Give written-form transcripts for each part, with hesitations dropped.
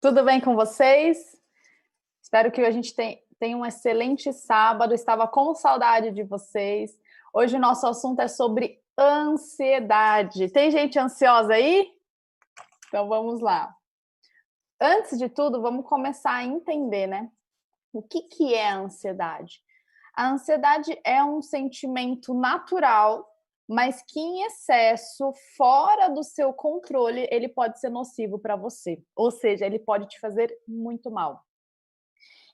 Tudo bem com vocês? Espero que a gente tenha um excelente sábado. Estava com saudade de vocês. Hoje o nosso assunto é sobre ansiedade. Tem gente ansiosa aí? Então vamos lá. Antes de tudo, vamos começar a entender, né? O que é a ansiedade? A ansiedade é um sentimento natural, mas que em excesso, fora do seu controle, ele pode ser nocivo para você. Ou seja, ele pode te fazer muito mal.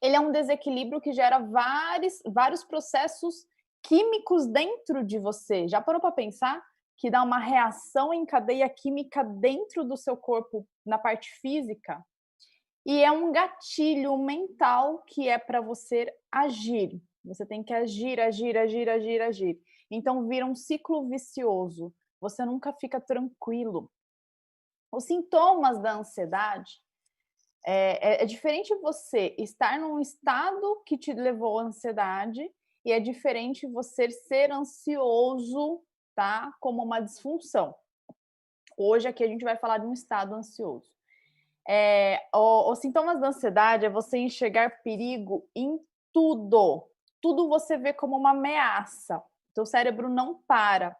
Ele é um desequilíbrio que gera vários processos químicos dentro de você. Já parou para pensar que dá uma reação em cadeia química dentro do seu corpo, na parte física? E é um gatilho mental que é para você agir. Você tem que agir, agir, agir, agir, agir. Então vira um ciclo vicioso. Você nunca fica tranquilo. Os sintomas da ansiedade é diferente você estar num estado que te levou à ansiedade e é diferente você ser ansioso, tá? Como uma disfunção. Hoje aqui a gente vai falar de um estado ansioso. Os sintomas da ansiedade é você enxergar perigo em tudo. Tudo você vê como uma ameaça. Teu cérebro não para.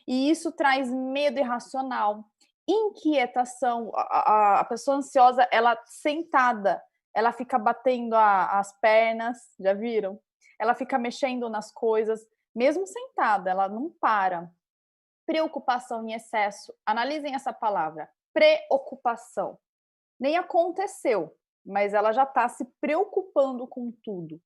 E isso traz medo irracional, inquietação. A pessoa ansiosa, ela sentada, ela fica batendo as pernas, já viram? Ela fica mexendo nas coisas, mesmo sentada, ela não para. Preocupação em excesso. Analisem essa palavra, preocupação. Nem aconteceu, mas ela já está se preocupando com tudo.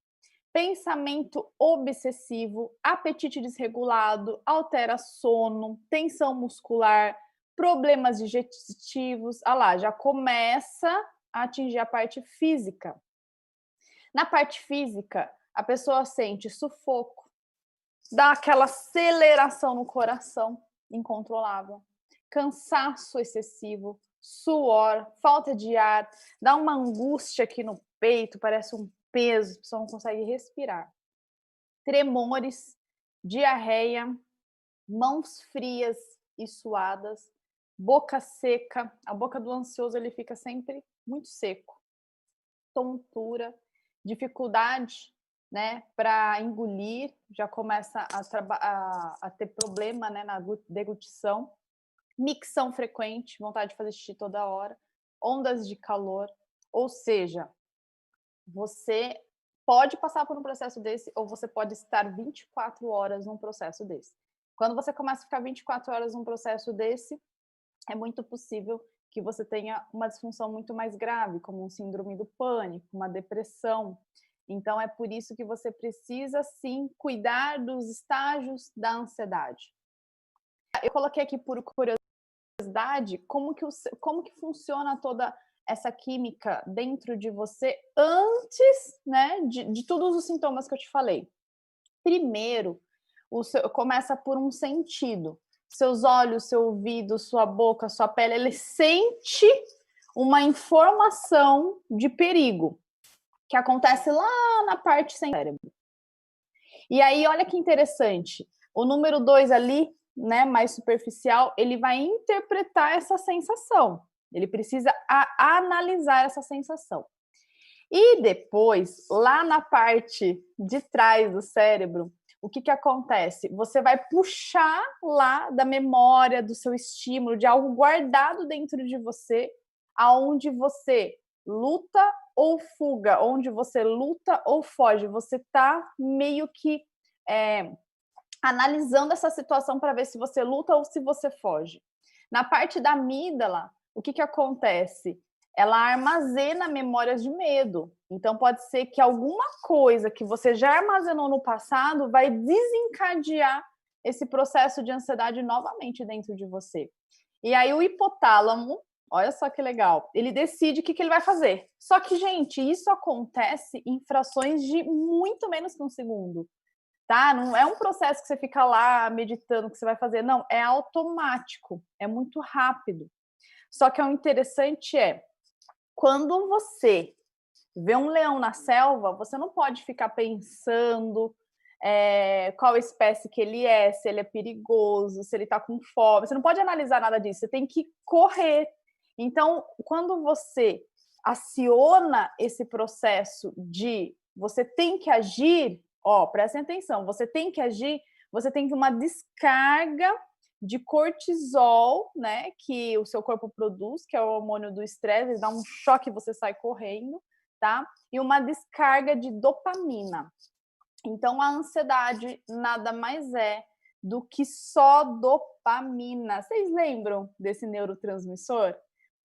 Pensamento obsessivo, apetite desregulado, altera sono, tensão muscular, problemas digestivos. Ah lá, já começa a atingir a parte física. Na parte física, a pessoa sente sufoco, dá aquela aceleração no coração incontrolável, cansaço excessivo, suor, falta de ar, dá uma angústia aqui no peito, parece um peso, a pessoa não consegue respirar. Tremores, diarreia, mãos frias e suadas, boca seca, a boca do ansioso ele fica sempre muito seco, tontura, dificuldade, né, para engolir, já começa a ter problema, né, na deglutição, micção frequente, vontade de fazer xixi toda hora, ondas de calor, ou seja, você pode passar por um processo desse ou você pode estar 24 horas num processo desse. Quando você começa a ficar 24 horas num processo desse, é muito possível que você tenha uma disfunção muito mais grave, como um síndrome do pânico, uma depressão. Então, é por isso que você precisa, sim, cuidar dos estágios da ansiedade. Eu coloquei aqui por curiosidade como que funciona toda essa química dentro de você antes, né, de todos os sintomas que eu te falei. Primeiro, começa por um sentido. Seus olhos, seu ouvido, sua boca, sua pele, ele sente uma informação de perigo que acontece lá na parte sem cérebro. E aí, olha que interessante, o número 2 ali, né, mais superficial, ele vai interpretar essa sensação. Ele precisa analisar essa sensação. E depois, lá na parte de trás do cérebro, o que acontece? Você vai puxar lá da memória, do seu estímulo, de algo guardado dentro de você, aonde você luta ou fuga, onde você luta ou foge. Você está meio que analisando essa situação para ver se você luta ou se você foge. Na parte da amígdala, o que acontece? Ela armazena memórias de medo. Então, pode ser que alguma coisa que você já armazenou no passado vai desencadear esse processo de ansiedade novamente dentro de você. E aí, o hipotálamo, olha só que legal, ele decide o que ele vai fazer. Só que, gente, isso acontece em frações de muito menos que um segundo. Tá? Não é um processo que você fica lá meditando o que você vai fazer. Não, é automático, é muito rápido. Só que o interessante é, quando você vê um leão na selva, você não pode ficar pensando qual espécie que ele é, se ele é perigoso, se ele tá com fome. Você não pode analisar nada disso, você tem que correr. Então, quando você aciona esse processo de você tem que agir, ó, prestem atenção, você tem que agir, você tem que uma descarga de cortisol, né, que o seu corpo produz, que é o hormônio do estresse, ele dá um choque e você sai correndo, tá? E uma descarga de dopamina. Então, a ansiedade nada mais é do que só dopamina. Vocês lembram desse neurotransmissor?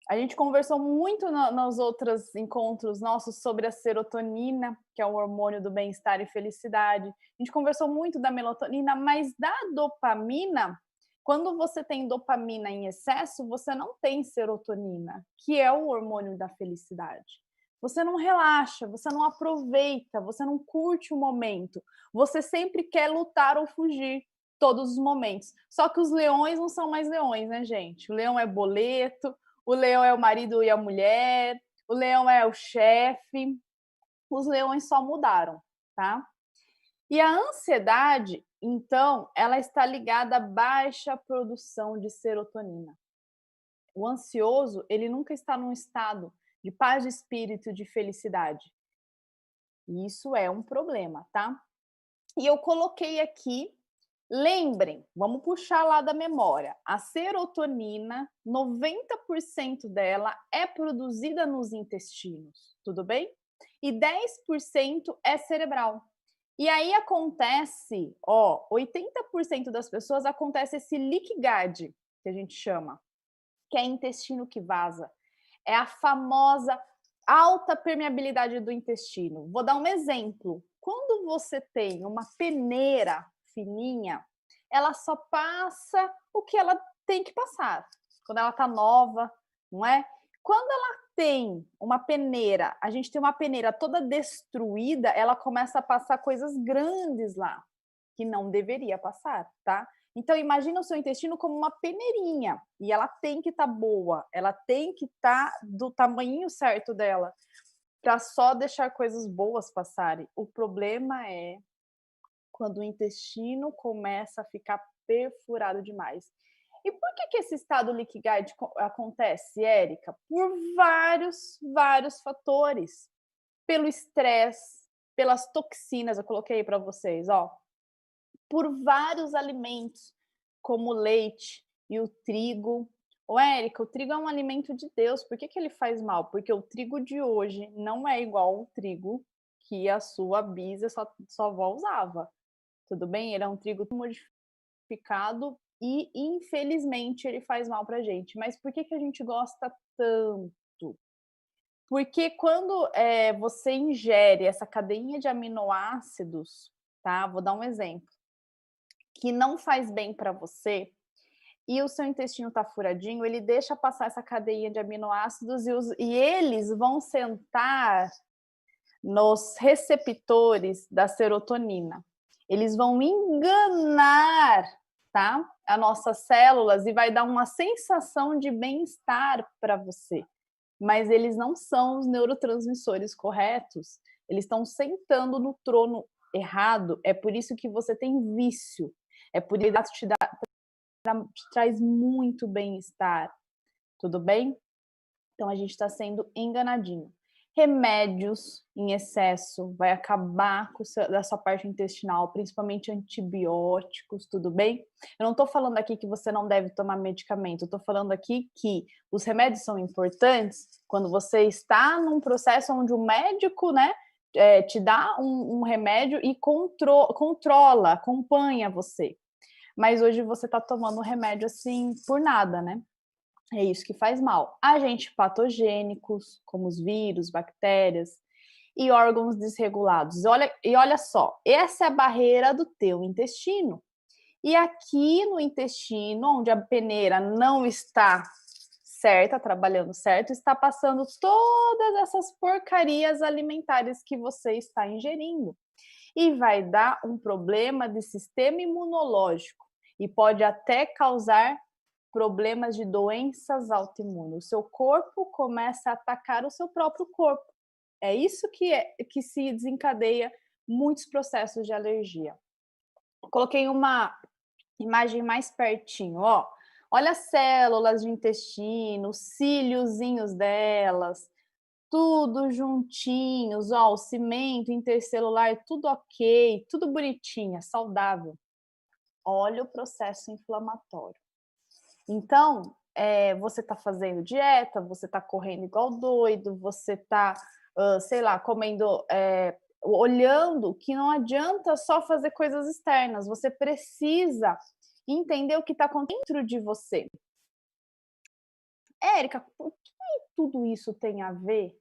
A gente conversou muito nos outros encontros nossos sobre a serotonina, que é o hormônio do bem-estar e felicidade. A gente conversou muito da melatonina, mas da dopamina, quando você tem dopamina em excesso, você não tem serotonina, que é o hormônio da felicidade. Você não relaxa, você não aproveita, você não curte o momento. Você sempre quer lutar ou fugir todos os momentos. Só que os leões não são mais leões, né, gente? O leão é boleto, o leão é o marido e a mulher, o leão é o chefe. Os leões só mudaram, tá? E a ansiedade, então, ela está ligada à baixa produção de serotonina. O ansioso, ele nunca está num estado de paz de espírito, de felicidade. E isso é um problema, tá? E eu coloquei aqui, lembrem, vamos puxar lá da memória. A serotonina, 90% dela é produzida nos intestinos, tudo bem? E 10% é cerebral. E aí acontece, ó, 80% das pessoas acontece esse leaky gut, que a gente chama, que é intestino que vaza. É a famosa alta permeabilidade do intestino. Vou dar um exemplo. Quando você tem uma peneira fininha, ela só passa o que ela tem que passar. Quando ela tá nova, não é? Quando ela tem uma peneira, a gente tem uma peneira toda destruída, ela começa a passar coisas grandes lá, que não deveria passar, tá? Então, imagina o seu intestino como uma peneirinha, e ela tem que estar boa, ela tem que estar do tamanho certo dela, para só deixar coisas boas passarem. O problema é quando o intestino começa a ficar perfurado demais. E por que esse estado leaky gut acontece, Érica? Por vários fatores. Pelo estresse, pelas toxinas, eu coloquei para vocês, ó, por vários alimentos, como o leite e o trigo. Ô, Érica, o trigo é um alimento de Deus, por que ele faz mal? Porque o trigo de hoje não é igual ao trigo que a sua bisa, sua avó usava. Tudo bem? Ele é um trigo modificado e, infelizmente, ele faz mal pra gente. Mas por que a gente gosta tanto? Porque quando você ingere essa cadeinha de aminoácidos, tá? Vou dar um exemplo que não faz bem para você e o seu intestino está furadinho, ele deixa passar essa cadeia de aminoácidos e eles vão sentar nos receptores da serotonina. Eles vão enganar, tá? As nossas células e vai dar uma sensação de bem-estar para você. Mas eles não são os neurotransmissores corretos. Eles estão sentando no trono errado. É por isso que você tem vício. É por isso que te traz muito bem-estar. Tudo bem? Então a gente está sendo enganadinho. Remédios em excesso vai acabar com da sua parte intestinal, principalmente antibióticos, tudo bem? Eu não estou falando aqui que você não deve tomar medicamento, eu estou falando aqui que os remédios são importantes quando você está num processo onde o médico, né, te dá um remédio e controla, acompanha você. Mas hoje você está tomando remédio assim por nada, né? É isso que faz mal. Agentes patogênicos, como os vírus, bactérias e órgãos desregulados. Olha só, essa é a barreira do teu intestino. E aqui no intestino, onde a peneira não está certa, trabalhando certo, está passando todas essas porcarias alimentares que você está ingerindo. E vai dar um problema de sistema imunológico e pode até causar problemas de doenças autoimunes. O seu corpo começa a atacar o seu próprio corpo. É isso que se desencadeia muitos processos de alergia. Coloquei uma imagem mais pertinho, ó. Olha as células de intestino, os cíliozinhos delas. tudo juntinhos, ó, o cimento intercelular, tudo ok, tudo bonitinho, é saudável. Olha o processo inflamatório. Então, você está fazendo dieta, você está correndo igual doido, você está, sei lá, comendo, olhando que não adianta só fazer coisas externas, você precisa entender o que está dentro de você. Érica, o que tudo isso tem a ver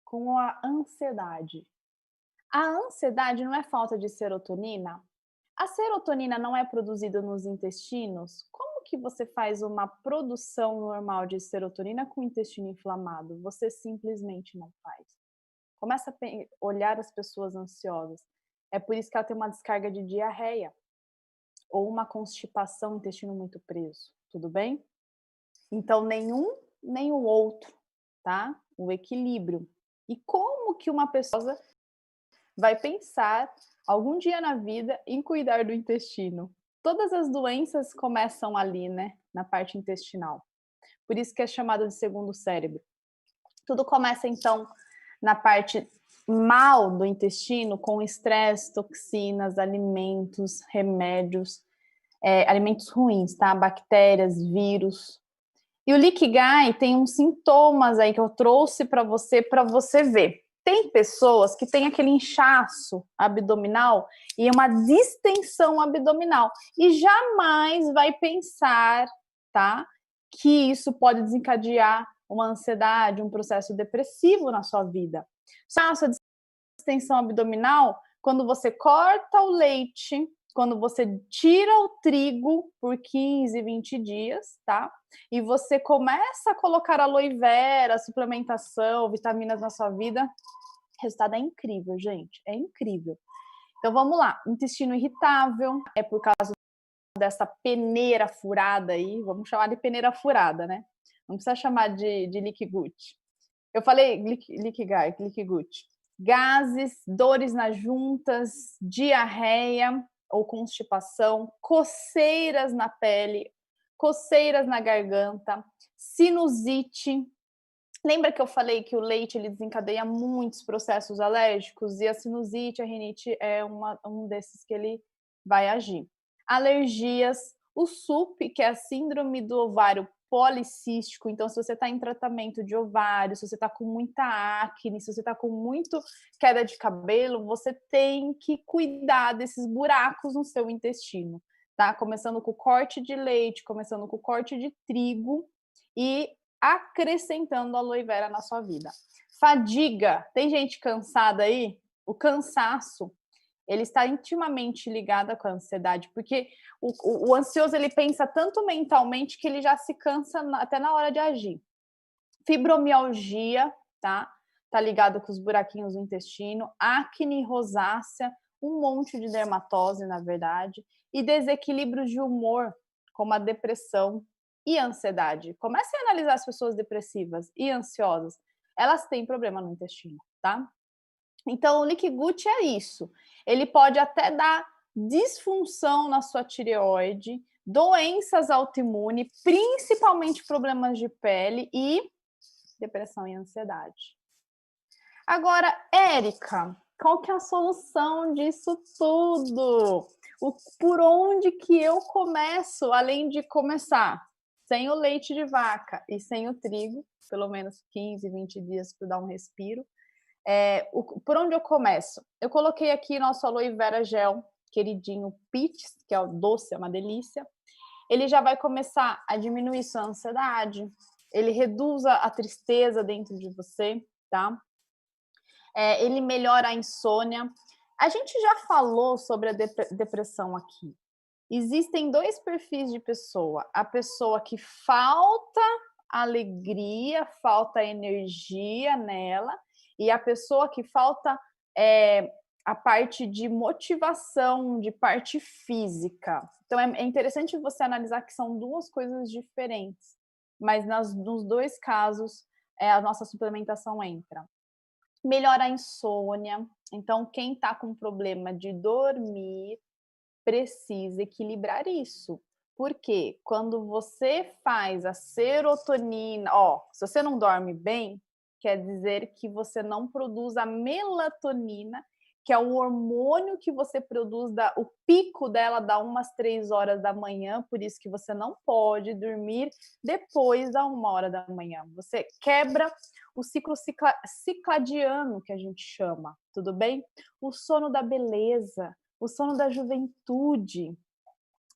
com a ansiedade? A ansiedade não é falta de serotonina? A serotonina não é produzida nos intestinos? Como que você faz uma produção normal de serotonina com o intestino inflamado? Você simplesmente não faz. Começa a olhar as pessoas ansiosas. É por isso que ela tem uma descarga de diarreia ou uma constipação, intestino muito preso. Tudo bem? Então, nenhum nem o outro, tá? O equilíbrio. E como que uma pessoa vai pensar algum dia na vida em cuidar do intestino? Todas as doenças começam ali, né? Na parte intestinal. Por isso que é chamado de segundo cérebro. Tudo começa então na parte mal do intestino, com estresse, toxinas, alimentos, remédios, alimentos ruins, tá? Bactérias, vírus. E o Likigai tem uns sintomas aí que eu trouxe para você ver. Tem pessoas que têm aquele inchaço abdominal e uma distensão abdominal e jamais vai pensar, tá, que isso pode desencadear uma ansiedade, um processo depressivo na sua vida. Só essa distensão abdominal, quando você corta o leite, quando você tira o trigo por 15, 20 dias, tá? E você começa a colocar aloe vera, suplementação, vitaminas na sua vida, o resultado é incrível, gente, é incrível. Então vamos lá, intestino irritável, é por causa dessa peneira furada aí, vamos chamar de peneira furada, né? Não precisa chamar de leaky gut. Eu falei leaky gut. Gases, dores nas juntas, diarreia ou constipação, coceiras na pele, coceiras na garganta, sinusite. Lembra que eu falei que o leite ele desencadeia muitos processos alérgicos e a sinusite, a rinite é um desses que ele vai agir. Alergias, o SUP, que é a síndrome do ovário policístico. Então, se você está em tratamento de ovário, se você está com muita acne, se você está com muito queda de cabelo, você tem que cuidar desses buracos no seu intestino, tá? Começando com o corte de leite, começando com o corte de trigo e acrescentando aloe vera na sua vida. Fadiga, tem gente cansada aí? O cansaço, ele está intimamente ligado com a ansiedade, porque o ansioso ele pensa tanto mentalmente que ele já se cansa até na hora de agir. Fibromialgia, tá? Tá ligado com os buraquinhos do intestino, acne rosácea, um monte de dermatose, na verdade, e desequilíbrios de humor, como a depressão e a ansiedade. Comecem a analisar as pessoas depressivas e ansiosas. Elas têm problema no intestino, tá? Então, o leaky gut é isso. Ele pode até dar disfunção na sua tireoide, doenças autoimunes, principalmente problemas de pele e depressão e ansiedade. Agora, Érica, qual que é a solução disso tudo? Por onde que eu começo, além de começar? Sem o leite de vaca e sem o trigo, pelo menos 15, 20 dias para dar um respiro. Por onde eu começo? Eu coloquei aqui nosso aloe vera gel, queridinho Peach, que é o doce, é uma delícia. Ele já vai começar a diminuir sua ansiedade, ele reduz a tristeza dentro de você, tá? Ele melhora a insônia. A gente já falou sobre a depressão aqui. Existem dois perfis de pessoa: a pessoa que falta alegria, falta energia nela, e a pessoa que falta a parte de motivação, de parte física. Então é interessante você analisar que são duas coisas diferentes, mas nos dois casos a nossa suplementação entra. Melhora a insônia. Então, quem está com problema de dormir precisa equilibrar isso. Porque quando você faz a serotonina, se você não dorme bem, quer dizer que você não produz a melatonina, que é o hormônio que você produz, o pico dela dá umas 3 horas da manhã, por isso que você não pode dormir depois da 1 hora da manhã. Você quebra o ciclo cicladiano, que a gente chama, tudo bem? O sono da beleza, o sono da juventude.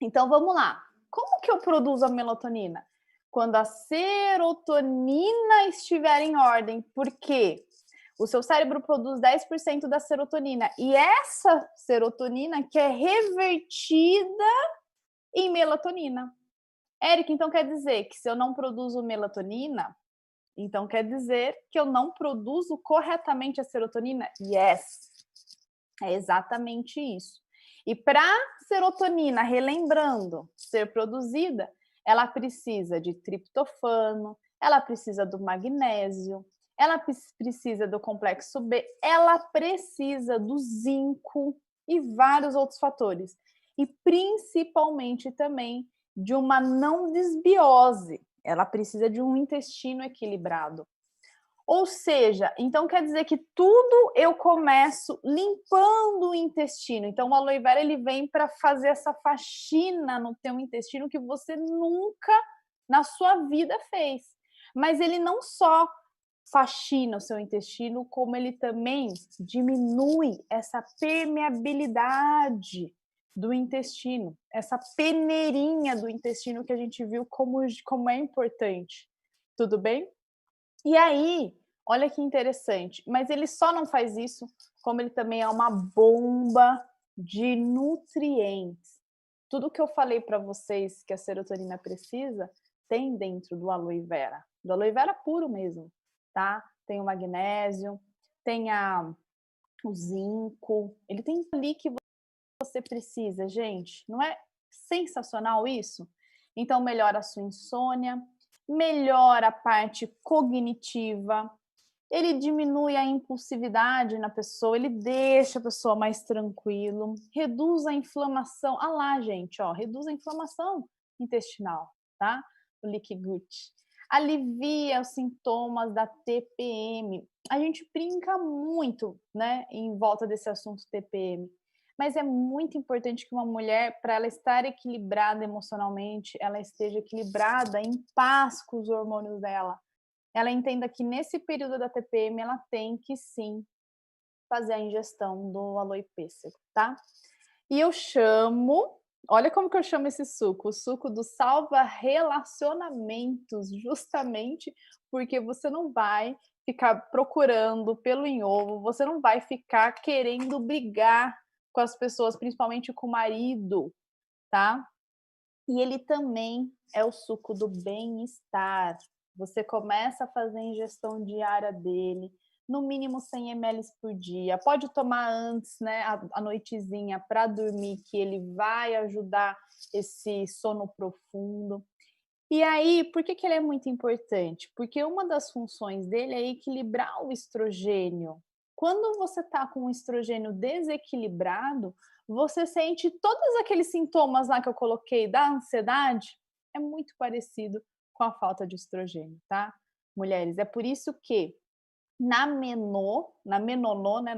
Então vamos lá. Como que eu produzo a melatonina? Quando a serotonina estiver em ordem. Por quê? O seu cérebro produz 10% da serotonina e essa serotonina que é revertida em melatonina. Érica, então quer dizer que se eu não produzo melatonina, então quer dizer que eu não produzo corretamente a serotonina? Yes, é exatamente isso. E para serotonina, relembrando, ser produzida, ela precisa de triptofano, ela precisa do magnésio, ela precisa do complexo B, ela precisa do zinco e vários outros fatores. E principalmente também de uma não desbiose. Ela precisa de um intestino equilibrado. Ou seja, então quer dizer que tudo eu começo limpando o intestino. Então o aloe vera ele vem para fazer essa faxina no teu intestino que você nunca na sua vida fez. Mas ele não só faxina o seu intestino, como ele também diminui essa permeabilidade do intestino, essa peneirinha do intestino que a gente viu como é importante. Tudo bem? E aí, olha que interessante, mas ele só não faz isso, como ele também é uma bomba de nutrientes. Tudo que eu falei para vocês que a serotonina precisa, tem dentro do aloe vera. Do aloe vera puro mesmo, tá? Tem o magnésio, tem o zinco, ele tem ali que você precisa, gente. Não é sensacional isso? Então melhora a sua insônia, melhora a parte cognitiva, ele diminui a impulsividade na pessoa, ele deixa a pessoa mais tranquilo, reduz a inflamação. Ah lá, gente, ó, reduz a inflamação intestinal, tá? O leaky gut. Alivia os sintomas da TPM. A gente brinca muito, né, em volta desse assunto TPM. Mas é muito importante que uma mulher, para ela estar equilibrada emocionalmente, ela esteja equilibrada, em paz com os hormônios dela. Ela entenda que nesse período da TPM ela tem que sim fazer a ingestão do aloe pêssego, tá? E eu chamo, olha como que eu chamo esse suco, o suco do salva relacionamentos, justamente porque você não vai ficar procurando pelo em ovo, você não vai ficar querendo brigar com as pessoas, principalmente com o marido, tá? E ele também é o suco do bem-estar. Você começa a fazer a ingestão diária dele, no mínimo 100 ml por dia. Pode tomar antes, né, a noitezinha para dormir, que ele vai ajudar esse sono profundo. E aí, por que ele é muito importante? Porque uma das funções dele é equilibrar o estrogênio. Quando você está com o estrogênio desequilibrado, você sente todos aqueles sintomas lá que eu coloquei da ansiedade, é muito parecido com a falta de estrogênio, tá? Mulheres, é por isso que né, na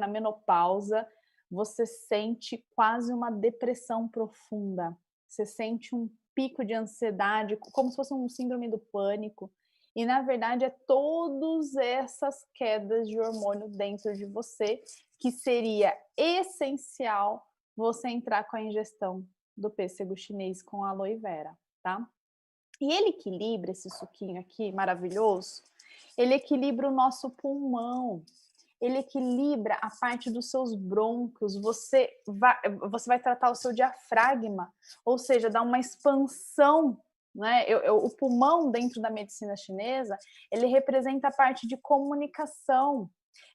menopausa, você sente quase uma depressão profunda. Você sente um pico de ansiedade, como se fosse um síndrome do pânico. E na verdade é todas essas quedas de hormônio dentro de você que seria essencial você entrar com a ingestão do pêssego chinês com aloe vera, tá? E ele equilibra esse suquinho aqui maravilhoso, ele equilibra o nosso pulmão, ele equilibra a parte dos seus brônquios, você vai tratar o seu diafragma, ou seja, dá uma expansão, né? O pulmão dentro da medicina chinesa, ele representa a parte de comunicação,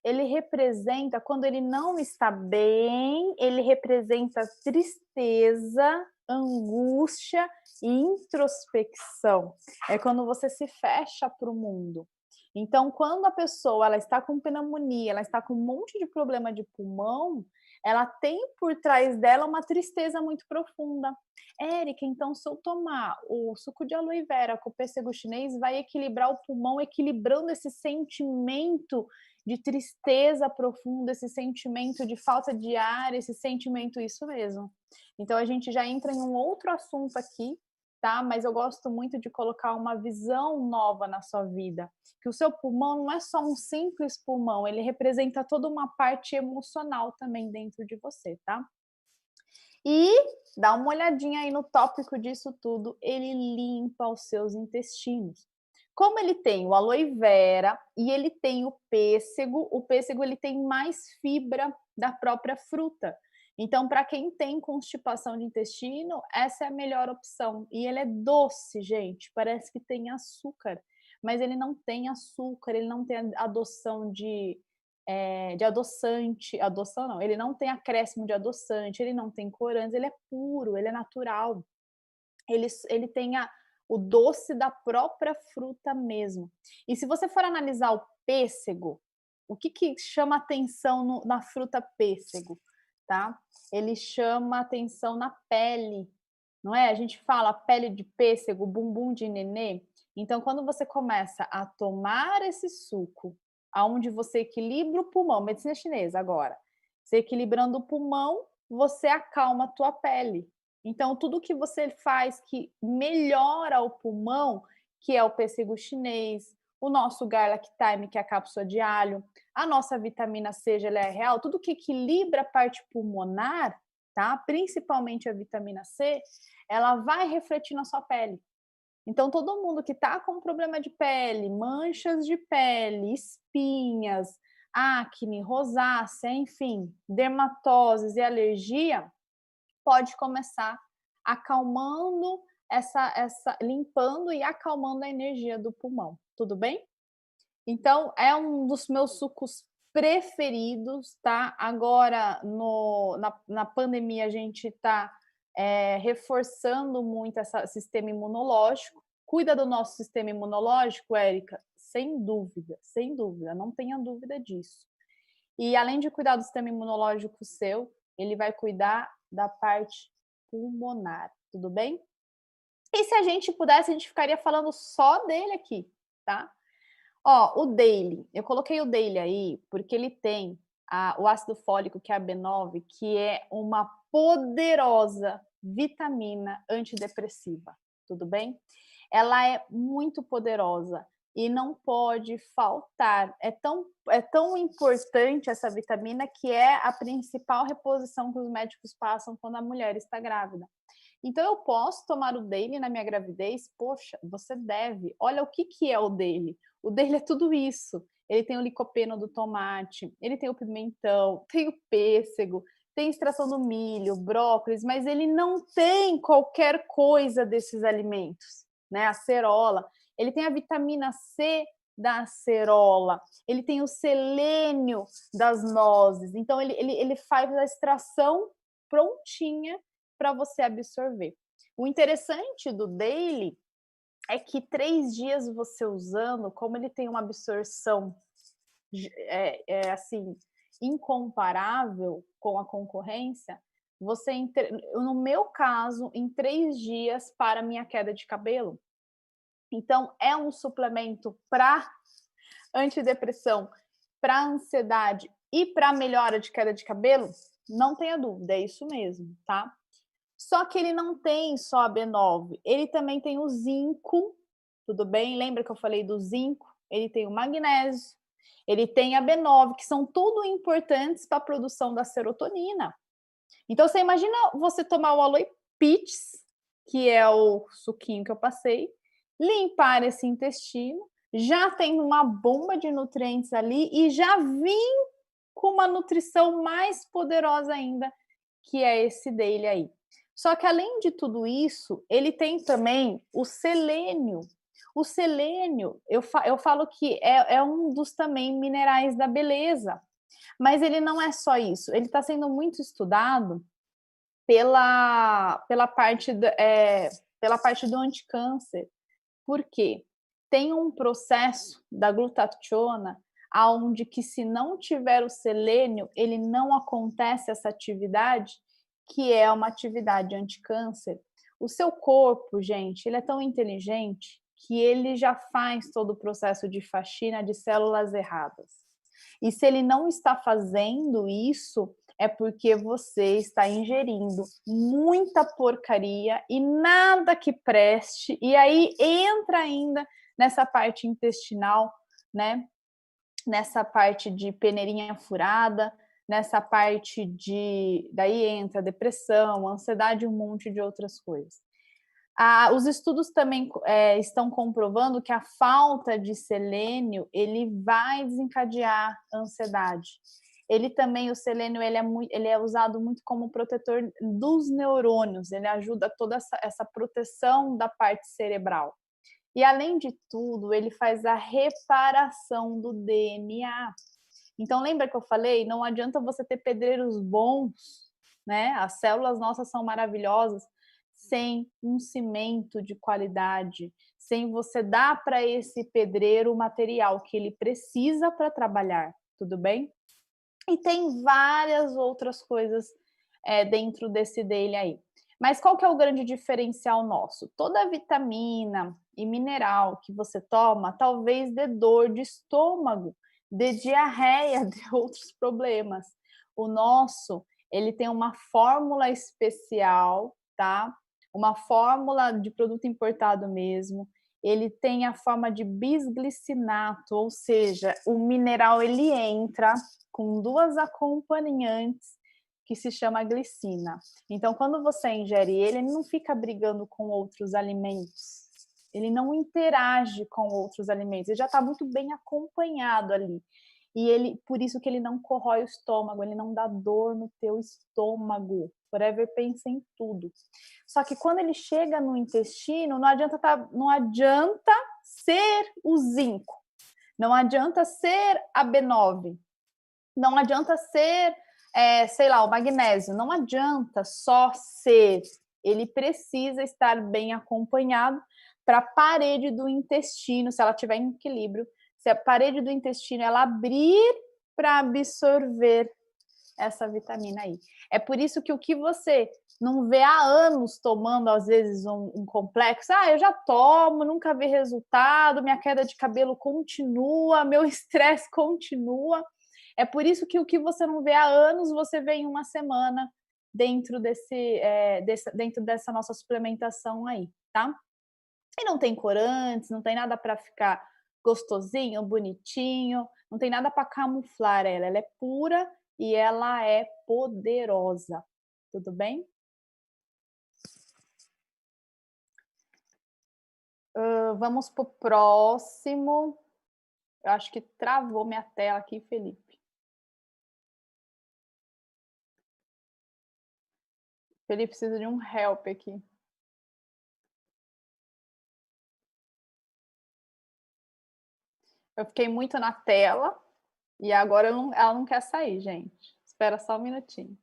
ele representa, quando ele não está bem, ele representa tristeza, angústia e introspecção. É quando você se fecha para o mundo. Então, quando a pessoa ela está com pneumonia, ela está com um monte de problema de pulmão, ela tem por trás dela uma tristeza muito profunda. Érica, então se eu tomar o suco de aloe vera com o pêssego chinês, vai equilibrar o pulmão, equilibrando esse sentimento de tristeza profunda, esse sentimento de falta de ar, esse sentimento, isso mesmo. Então a gente já entra em um outro assunto aqui, tá? Mas eu gosto muito de colocar uma visão nova na sua vida, que o seu pulmão não é só um simples pulmão, ele representa toda uma parte emocional também dentro de você, tá? E dá uma olhadinha aí no tópico disso tudo, ele limpa os seus intestinos. Como ele tem o aloe vera e ele tem o pêssego ele tem mais fibra da própria fruta. Então, para quem tem constipação de intestino, essa é a melhor opção. E ele é doce, gente, parece que tem açúcar, mas ele não tem açúcar, ele não tem adoção de adoçante, adoção não, ele não tem acréscimo de adoçante, ele não tem corantes, ele é puro, ele é natural. Ele tem o doce da própria fruta mesmo. E se você for analisar o pêssego, o que chama atenção na fruta pêssego, tá? Ele chama atenção na pele, não é? A gente fala pele de pêssego, bumbum de nenê. Então, quando você começa a tomar esse suco, aonde você equilibra o pulmão, medicina chinesa agora, você equilibrando o pulmão, você acalma a tua pele. Então, tudo que você faz que melhora o pulmão, que é o pêssego chinês, o nosso garlic thyme, que é a cápsula de alho, a nossa vitamina C, geleia real, tudo que equilibra a parte pulmonar, tá? Principalmente a vitamina C, ela vai refletir na sua pele. Então, todo mundo que tá com problema de pele, manchas de pele, espinhas, acne, rosácea, enfim, dermatoses e alergia, pode começar acalmando limpando e acalmando a energia do pulmão, tudo bem? Então, é um dos meus sucos preferidos, tá? Agora, na pandemia, a gente tá reforçando muito esse sistema imunológico. Cuida do nosso sistema imunológico, Érica? Sem dúvida, não tenha dúvida disso. E além de cuidar do sistema imunológico seu, ele vai cuidar da parte pulmonar, tudo bem? E se a gente pudesse, a gente ficaria falando só dele aqui, tá? Ó, o Daily, eu coloquei o Daily aí porque ele tem o ácido fólico, que é a B9, que é uma poderosa vitamina antidepressiva, tudo bem? Ela é muito poderosa e não pode faltar. É tão importante essa vitamina que é a principal reposição que os médicos passam quando a mulher está grávida. Então, eu posso tomar o Daily na minha gravidez? Poxa, você deve. Olha o que é o Daily. O Daily é tudo isso. Ele tem o licopeno do tomate, ele tem o pimentão, tem o pêssego, tem extração do milho, brócolis, mas ele não tem qualquer coisa desses alimentos, né? A acerola. Ele tem a vitamina C da acerola, ele tem o selênio das nozes. Então, ele faz a extração prontinha para você absorver. O interessante do Daily é que 3 dias você usando, como ele tem uma absorção assim incomparável com a concorrência, você, no meu caso, em 3 dias para minha queda de cabelo. Então, é um suplemento para antidepressão, para ansiedade e para melhora de queda de cabelo? Não tenha dúvida, é isso mesmo, tá? Só que ele não tem só a B9, ele também tem o zinco, tudo bem? Lembra que eu falei do zinco? Ele tem o magnésio, ele tem a B9, que são tudo importantes para a produção da serotonina. Então, você imagina você tomar o Aloe Peaches, que é o suquinho que eu passei, limpar esse intestino, já tem uma bomba de nutrientes ali e já vim com uma nutrição mais poderosa ainda, que é esse dele aí. Só que além de tudo isso, ele tem também o selênio. O selênio, eu falo que é um dos também minerais da beleza, mas ele não é só isso. Ele está sendo muito estudado pela parte do anticâncer. Por quê? Tem um processo da glutationa aonde que se não tiver o selênio, ele não acontece essa atividade, que é uma atividade anticâncer. O seu corpo, gente, ele é tão inteligente que ele já faz todo o processo de faxina de células erradas. E se ele não está fazendo isso, é porque você está ingerindo muita porcaria e nada que preste, e aí entra ainda nessa parte intestinal, né? Nessa parte de peneirinha furada, nessa parte de. Daí entra depressão, ansiedade, um monte de outras coisas. Os estudos também estão comprovando que a falta de selênio ele vai desencadear ansiedade. Ele também, o selênio, ele é usado muito como protetor dos neurônios, ele ajuda toda essa proteção da parte cerebral. E, além de tudo, ele faz a reparação do DNA. Então, lembra que eu falei? Não adianta você ter pedreiros bons, né? As células nossas são maravilhosas, sem um cimento de qualidade, sem você dar para esse pedreiro o material que ele precisa para trabalhar, tudo bem? E tem várias outras coisas dentro desse dele aí. Mas qual que é o grande diferencial nosso? Toda vitamina e mineral que você toma talvez dê dor de estômago, de diarreia, de outros problemas. O nosso, ele tem uma fórmula especial, tá? Uma fórmula de produto importado mesmo. Ele tem a forma de bisglicinato, ou seja, o mineral ele entra com duas acompanhantes que se chama glicina. Então, quando você ingere ele não fica brigando com outros alimentos. Ele não interage com outros alimentos. Ele já está muito bem acompanhado ali. E ele, por isso que ele não corrói o estômago, ele não dá dor no teu estômago. Forever pensa em tudo. Só que quando ele chega no intestino, não adianta ser o zinco, não adianta ser a B9, não adianta ser, sei lá, o magnésio, não adianta só ser. Ele precisa estar bem acompanhado para a parede do intestino, se ela estiver em equilíbrio, se a parede do intestino ela abrir para absorver essa vitamina aí. É por isso que o que você não vê há anos tomando, às vezes, um complexo, eu já tomo, nunca vi resultado, minha queda de cabelo continua, meu estresse continua. É por isso que o que você não vê há anos, você vê em uma semana dentro dentro dessa nossa suplementação aí, tá? E não tem corantes, não tem nada para ficar gostosinho, bonitinho, não tem nada para camuflar ela é pura e ela é poderosa. Tudo bem? Vamos pro próximo. Eu acho que travou minha tela aqui, Felipe. Felipe precisa de um help aqui. Eu fiquei muito na tela e agora ela não quer sair, gente. Espera só um minutinho.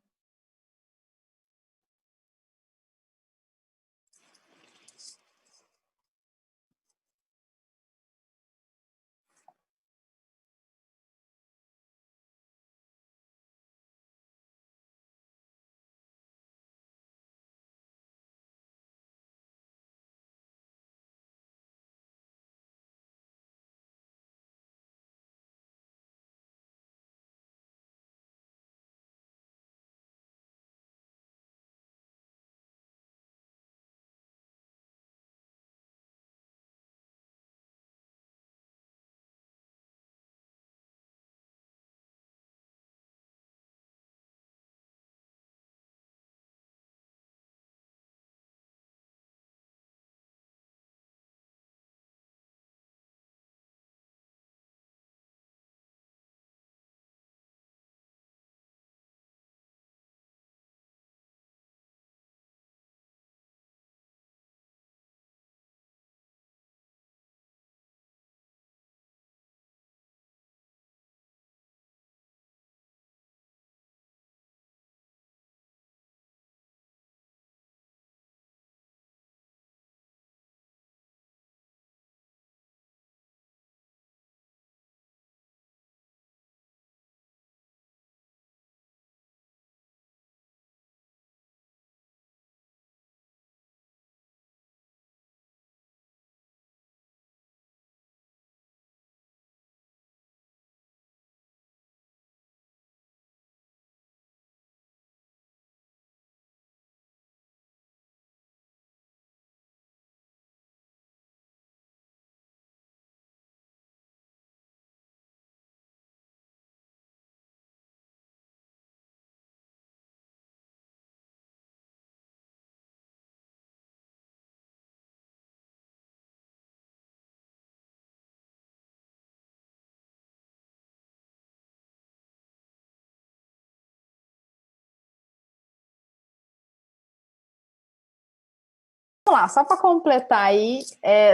Vamos lá, só para completar aí,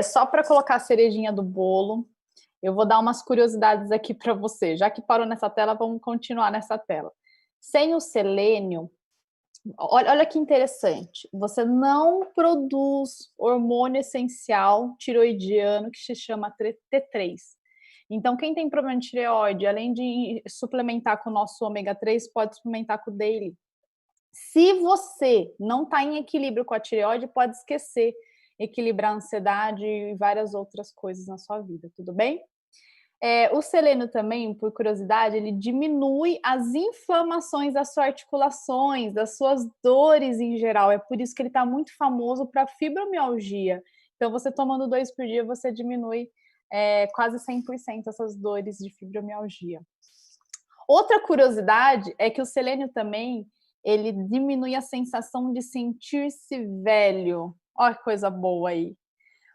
só para colocar a cerejinha do bolo, eu vou dar umas curiosidades aqui para você. Já que parou nessa tela, vamos continuar nessa tela. Sem o selênio, olha que interessante, você não produz hormônio essencial tiroidiano que se chama T3. Então, quem tem problema de tireoide, além de suplementar com o nosso ômega 3, pode suplementar com o daily. Se você não está em equilíbrio com a tireoide, pode esquecer equilibrar a ansiedade e várias outras coisas na sua vida, tudo bem? O selênio também, por curiosidade, ele diminui as inflamações das suas articulações, das suas dores em geral. É por isso que ele está muito famoso para fibromialgia. Então, você tomando 2 por dia, você diminui quase 100% essas dores de fibromialgia. Outra curiosidade é que o selênio também, ele diminui a sensação de sentir-se velho. Olha que coisa boa aí.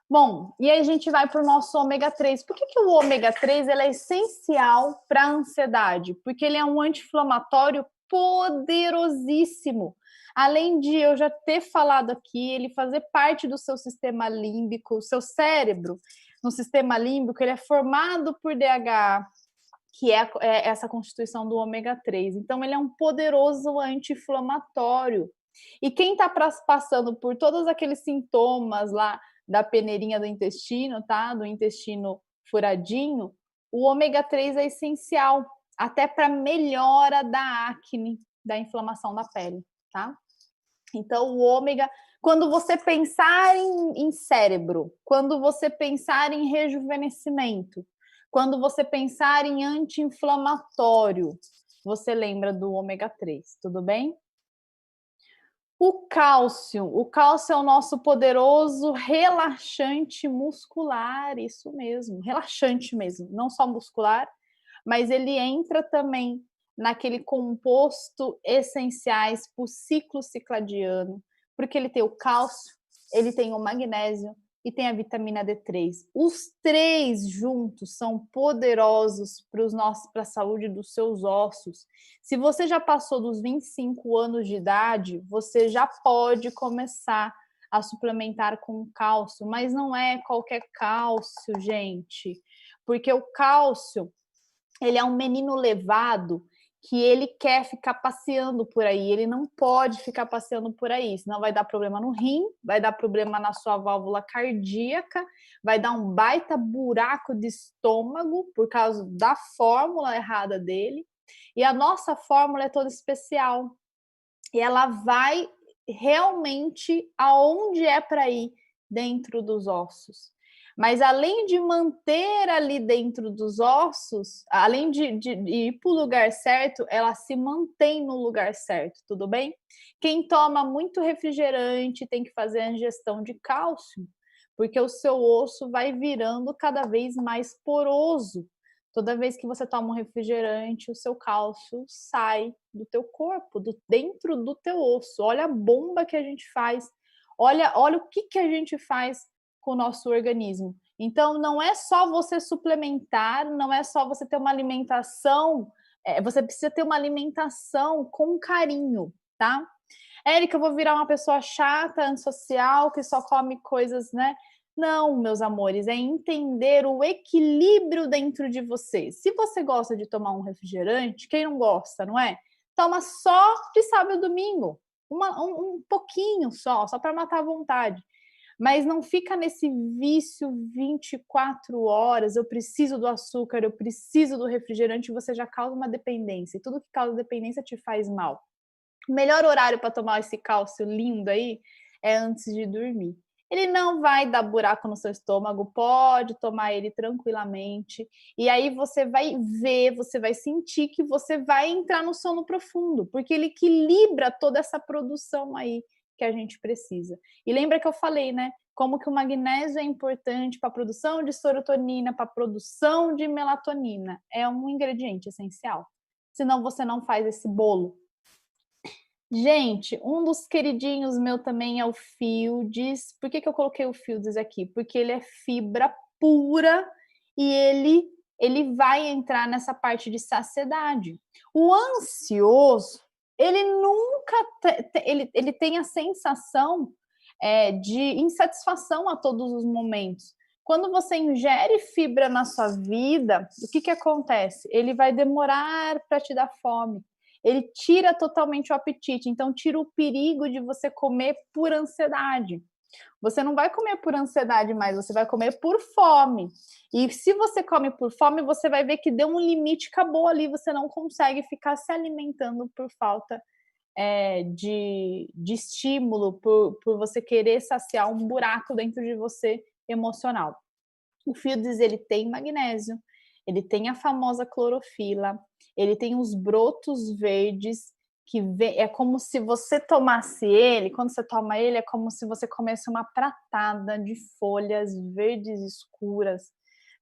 Bom, e aí a gente vai para o nosso ômega 3. Por que o ômega 3 ele é essencial para a ansiedade? Porque ele é um anti-inflamatório poderosíssimo. Além de eu já ter falado aqui, ele fazer parte do seu sistema límbico, o seu cérebro, no sistema límbico, ele é formado por DHA, que é essa constituição do ômega 3. Então, ele é um poderoso anti-inflamatório. E quem está passando por todos aqueles sintomas lá da peneirinha do intestino, tá? Do intestino furadinho, o ômega 3 é essencial, até para melhora da acne, da inflamação da pele, tá? Então, o ômega, quando você pensar em cérebro, quando você pensar em rejuvenescimento, quando você pensar em anti-inflamatório, você lembra do ômega 3, tudo bem? O cálcio é o nosso poderoso relaxante muscular, isso mesmo, relaxante mesmo, não só muscular, mas ele entra também naquele composto essenciais para o ciclo circadiano, porque ele tem o cálcio, ele tem o magnésio e tem a vitamina D3. Os três juntos são poderosos para a saúde dos seus ossos. Se você já passou dos 25 anos de idade, você já pode começar a suplementar com cálcio, mas não é qualquer cálcio, gente, porque o cálcio ele é um menino levado que ele quer ficar passeando por aí, ele não pode ficar passeando por aí, senão vai dar problema no rim, vai dar problema na sua válvula cardíaca, vai dar um baita buraco de estômago por causa da fórmula errada dele. E a nossa fórmula é toda especial. E ela vai realmente aonde é para ir dentro dos ossos. Mas além de manter ali dentro dos ossos, além de ir para o lugar certo, ela se mantém no lugar certo, tudo bem? Quem toma muito refrigerante tem que fazer a ingestão de cálcio, porque o seu osso vai virando cada vez mais poroso. Toda vez que você toma um refrigerante, o seu cálcio sai do teu corpo, dentro do teu osso. Olha a bomba que a gente faz. Olha o que a gente faz com o nosso organismo. Então, não é só você suplementar, não é só você ter uma alimentação, você precisa ter uma alimentação com carinho, tá? Érica, eu vou virar uma pessoa chata, antissocial, que só come coisas, né? Não, meus amores, é entender o equilíbrio dentro de você. Se você gosta de tomar um refrigerante, quem não gosta, não é? Toma só de sábado e domingo, um pouquinho só para matar a vontade. Mas não fica nesse vício 24 horas, eu preciso do açúcar, eu preciso do refrigerante, você já causa uma dependência. E tudo que causa dependência te faz mal. O melhor horário para tomar esse cálcio lindo aí é antes de dormir. Ele não vai dar buraco no seu estômago, pode tomar ele tranquilamente. E aí você vai ver, você vai sentir que você vai entrar no sono profundo, porque ele equilibra toda essa produção aí que a gente precisa. E lembra que eu falei, né? Como que o magnésio é importante para a produção de serotonina, para a produção de melatonina. É um ingrediente essencial. Senão você não faz esse bolo. Gente, um dos queridinhos meu também é o Fields. Por que eu coloquei o Fields aqui? Porque ele é fibra pura e ele vai entrar nessa parte de saciedade. O ansioso, ele nunca ele tem a sensação de insatisfação a todos os momentos. Quando você ingere fibra na sua vida, o que acontece? Ele vai demorar para te dar fome. Ele tira totalmente o apetite, então tira o perigo de você comer por ansiedade. Você não vai comer por ansiedade mais, você vai comer por fome. E se você come por fome, você vai ver que deu um limite, acabou ali, você não consegue ficar se alimentando por falta de estímulo, por você querer saciar um buraco dentro de você emocional. O fields, ele tem magnésio, ele tem a famosa clorofila, ele tem os brotos verdes, que é como se você tomasse ele, quando você toma ele, é como se você comesse uma pratada de folhas verdes escuras.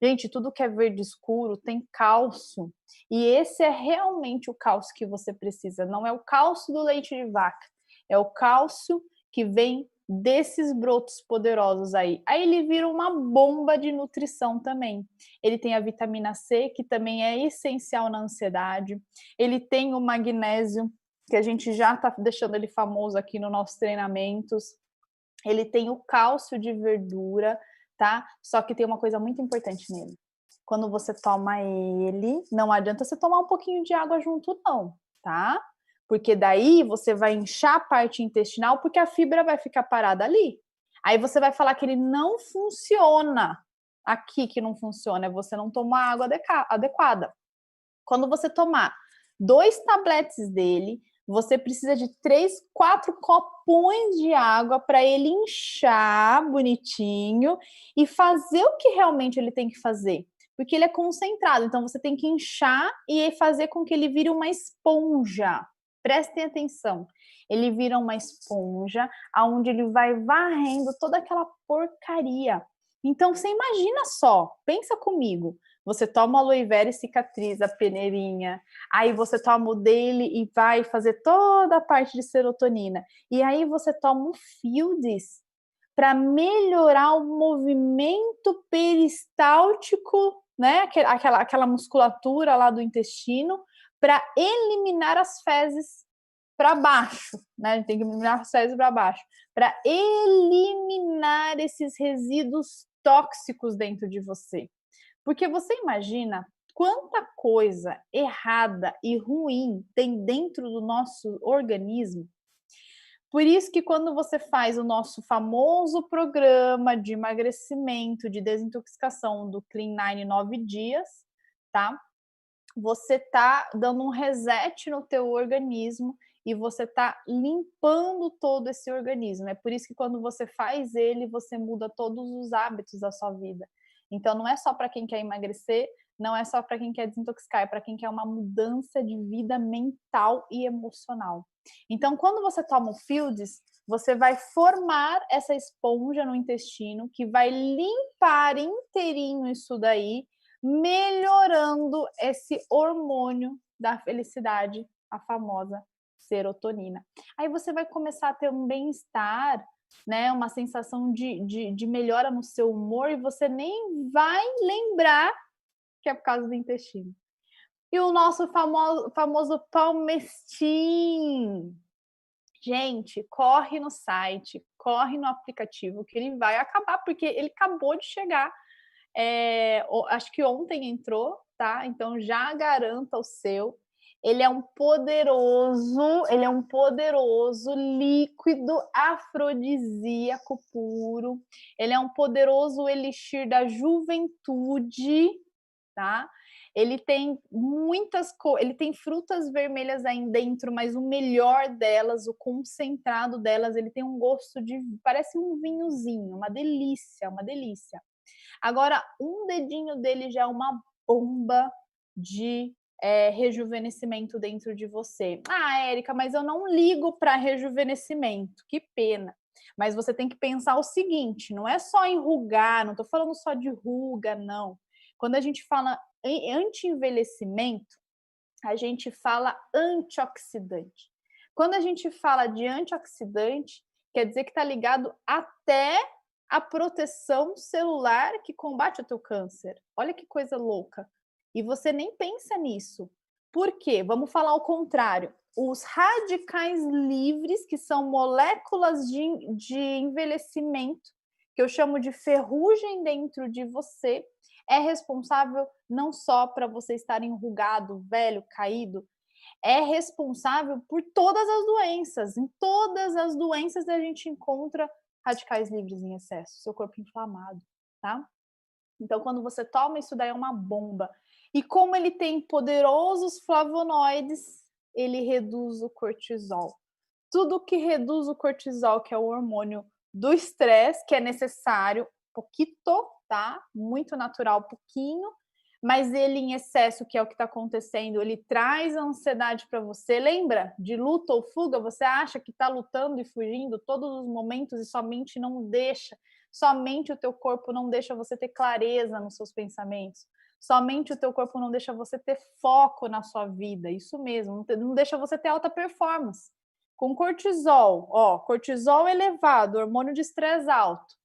Gente, tudo que é verde escuro tem cálcio, e esse é realmente o cálcio que você precisa, não é o cálcio do leite de vaca, é o cálcio que vem desses brotos poderosos aí. Aí ele vira uma bomba de nutrição também. Ele tem a vitamina C, que também é essencial na ansiedade. Ele tem o magnésio, que a gente já está deixando ele famoso aqui nos nossos treinamentos. Ele tem o cálcio de verdura, tá? Só que tem uma coisa muito importante nele. Quando você toma ele, não adianta você tomar um pouquinho de água junto, não, tá? Porque daí você vai inchar a parte intestinal, porque a fibra vai ficar parada ali. Aí você vai falar que ele não funciona. Aqui que não funciona é você não tomar água adequada. Quando você tomar 2 tabletes dele, você precisa de 3, 4 copões de água para ele inchar bonitinho e fazer o que realmente ele tem que fazer. Porque ele é concentrado, então você tem que inchar e fazer com que ele vire uma esponja. Prestem atenção. Ele vira uma esponja, aonde ele vai varrendo toda aquela porcaria. Então você imagina só, pensa comigo. Você toma aloe vera e cicatriza a peneirinha. Aí você toma o dele e vai fazer toda a parte de serotonina. E aí você toma o fields para melhorar o movimento peristáltico, né? Aquela musculatura lá do intestino, para eliminar as fezes para baixo, né? A gente tem que eliminar as fezes para baixo, para eliminar esses resíduos tóxicos dentro de você. Porque você imagina quanta coisa errada e ruim tem dentro do nosso organismo. Por isso que quando você faz o nosso famoso programa de emagrecimento, de desintoxicação do Clean 9 9 dias, tá? Você tá dando um reset no teu organismo e você tá limpando todo esse organismo. É por isso que quando você faz ele, você muda todos os hábitos da sua vida. Então não é só para quem quer emagrecer, não é só para quem quer desintoxicar, é para quem quer uma mudança de vida mental e emocional. Então quando você toma o fields, você vai formar essa esponja no intestino que vai limpar inteirinho isso daí, melhorando esse hormônio da felicidade, a famosa serotonina. Aí você vai começar a ter um bem-estar, né, uma sensação de melhora no seu humor e você nem vai lembrar que é por causa do intestino. E o nosso famoso Palmestim. Gente, corre no site, corre no aplicativo, que ele vai acabar, porque ele acabou de chegar. Acho que ontem entrou, tá? Então já garanta o seu. Ele é um poderoso líquido afrodisíaco puro. Ele é um poderoso elixir da juventude, tá? Ele tem ele tem frutas vermelhas aí dentro, mas o melhor delas, o concentrado delas, ele tem um gosto parece um vinhozinho, uma delícia, uma delícia. Agora, um dedinho dele já é uma bomba de rejuvenescimento dentro de você. Ah, Érica, mas eu não ligo para rejuvenescimento, que pena. Mas você tem que pensar o seguinte: não é só enrugar, não estou falando só de ruga, não. Quando a gente fala em anti-envelhecimento, a gente fala antioxidante. Quando a gente fala de antioxidante, quer dizer que está ligado até a proteção celular que combate o teu câncer. Olha que coisa louca. E você nem pensa nisso. Por quê? Vamos falar ao contrário. Os radicais livres, que são moléculas de envelhecimento, que eu chamo de ferrugem dentro de você, é responsável não só para você estar enrugado, velho, caído, é responsável por todas as doenças. Em todas as doenças a gente encontra radicais livres em excesso, seu corpo inflamado, tá? Então, quando você toma isso daí é uma bomba. E como ele tem poderosos flavonoides, ele reduz o cortisol. Tudo que reduz o cortisol, que é o hormônio do estresse, que é necessário, pouquito, tá? Muito natural, pouquinho, mas ele em excesso, que é o que está acontecendo, ele traz a ansiedade para você. Lembra de luta ou fuga? Você acha que está lutando e fugindo todos os momentos e somente não deixa, somente o teu corpo não deixa você ter clareza nos seus pensamentos. Somente o teu corpo não deixa você ter foco na sua vida. Isso mesmo, não deixa você ter alta performance. Com cortisol, cortisol elevado, hormônio de estresse alto,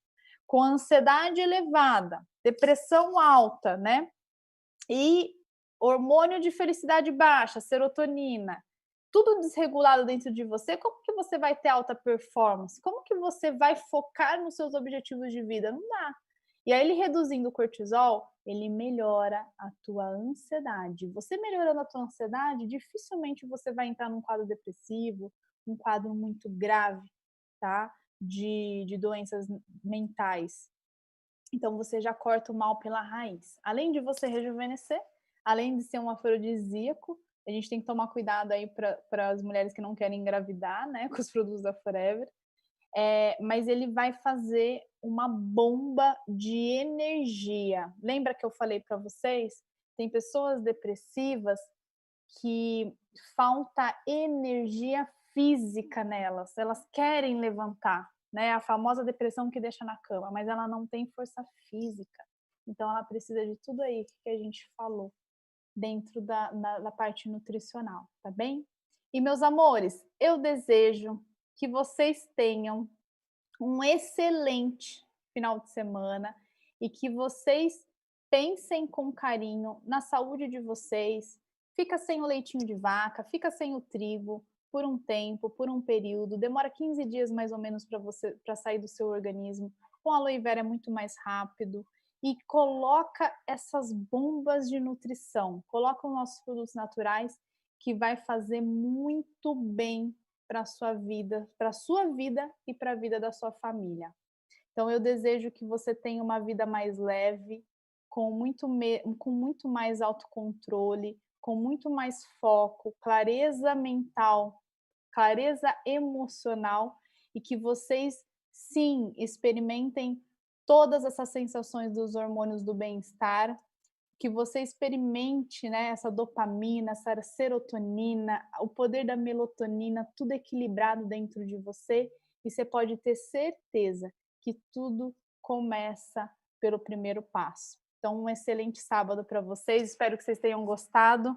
com ansiedade elevada, depressão alta, né? E hormônio de felicidade baixa, serotonina, tudo desregulado dentro de você, como que você vai ter alta performance? Como que você vai focar nos seus objetivos de vida? Não dá. E aí ele reduzindo o cortisol, ele melhora a tua ansiedade. Você melhorando a tua ansiedade, dificilmente você vai entrar num quadro depressivo, um quadro muito grave, tá? De doenças mentais. Então você já corta o mal pela raiz. Além de você rejuvenescer, além de ser um afrodisíaco, a gente tem que tomar cuidado aí para as mulheres que não querem engravidar, né, com os produtos da Forever. Mas ele vai fazer uma bomba de energia. Lembra que eu falei para vocês? Tem pessoas depressivas que falta energia física nelas, elas querem levantar, né? A famosa depressão que deixa na cama, mas ela não tem força física. Então ela precisa de tudo aí que a gente falou dentro da parte nutricional, tá bem? E meus amores, eu desejo que vocês tenham um excelente final de semana e que vocês pensem com carinho na saúde de vocês. Fica sem o leitinho de vaca, fica sem o trigo por um tempo, por um período, demora 15 dias mais ou menos para sair do seu organismo. Com aloe vera é muito mais rápido e coloca essas bombas de nutrição, coloca os nossos produtos naturais que vai fazer muito bem para a sua vida e para a vida da sua família. Então eu desejo que você tenha uma vida mais leve, com muito mais autocontrole, com muito mais foco, clareza mental, clareza emocional e que vocês sim experimentem todas essas sensações dos hormônios do bem-estar, que você experimente, né, essa dopamina, essa serotonina, o poder da melatonina, tudo equilibrado dentro de você, e você pode ter certeza que tudo começa pelo primeiro passo. Então, um excelente sábado para vocês, espero que vocês tenham gostado